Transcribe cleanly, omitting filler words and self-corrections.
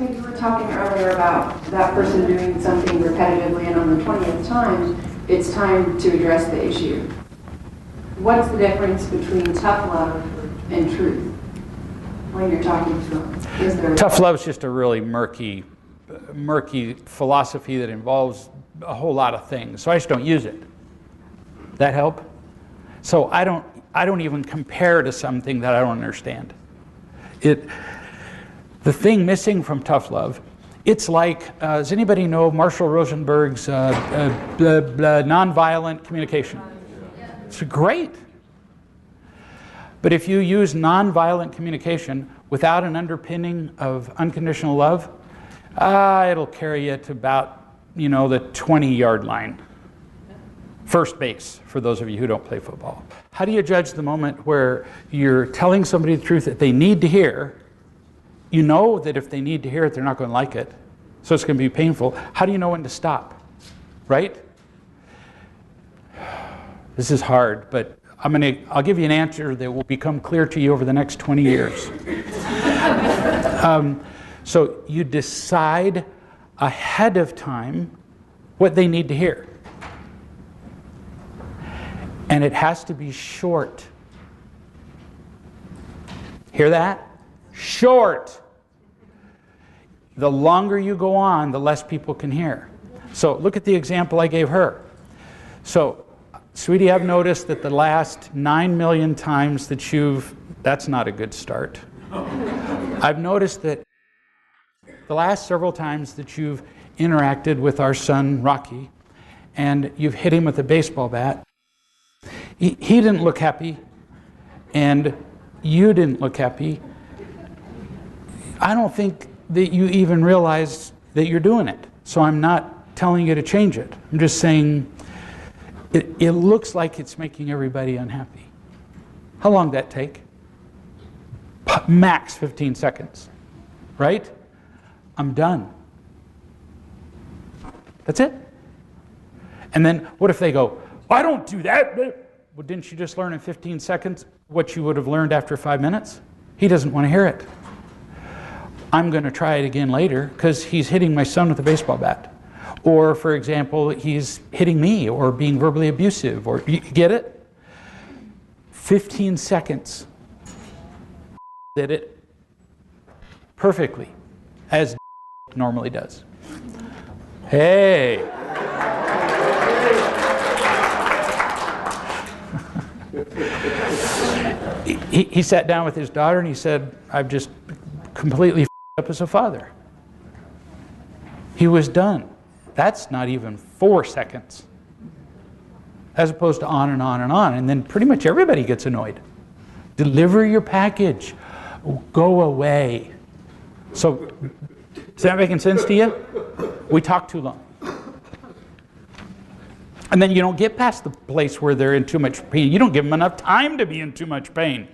So you were talking earlier about that person doing something repetitively, and on the 20th time, it's time to address the issue. What's the difference between tough love and truth when you're talking to them? Is there Tough love is just a really murky philosophy that involves a whole lot of things, so I just don't use it. That help? So I don't even compare to something that I don't understand. The thing missing from tough love, it's like, does anybody know Marshall Rosenberg's nonviolent communication? It's great. But if you use nonviolent communication without an underpinning of unconditional love, it'll carry you to about, the 20-yard line. First base, for those of you who don't play football. How do you judge the moment where you're telling somebody the truth that they need to hear? You know that if they need to hear it, they're not going to like it. So it's going to be painful. How do you know when to stop? Right? This is hard, but I'll give you an answer that will become clear to you over the next 20 years. So you decide ahead of time what they need to hear. And it has to be short. Hear that? Short. The longer you go on, the less people can hear. So look at the example I gave her. So, sweetie, I've noticed that the last 9 million times that that's not a good start. I've noticed that the last several times that you've interacted with our son, Rocky, and you've hit him with a baseball bat, he didn't look happy, and you didn't look happy. I don't think that you even realize that you're doing it. So I'm not telling you to change it. I'm just saying it looks like it's making everybody unhappy. How long did that take? Max 15 seconds, right? I'm done. That's it. And then what if they go, I don't do that. Well, didn't you just learn in 15 seconds what you would have learned after 5 minutes? He doesn't want to hear it. I'm going to try it again later because he's hitting my son with a baseball bat. Or, for example, he's hitting me or being verbally abusive. Or you get it? 15 seconds. Did it perfectly, as normally does. Hey. He sat down with his daughter and he said, I've just completely up as a father. He was done. That's not even 4 seconds. As opposed to on and on and on. And then pretty much everybody gets annoyed. Deliver your package. Go away. So, is that making sense to you? We talk too long. And then you don't get past the place where they're in too much pain. You don't give them enough time to be in too much pain.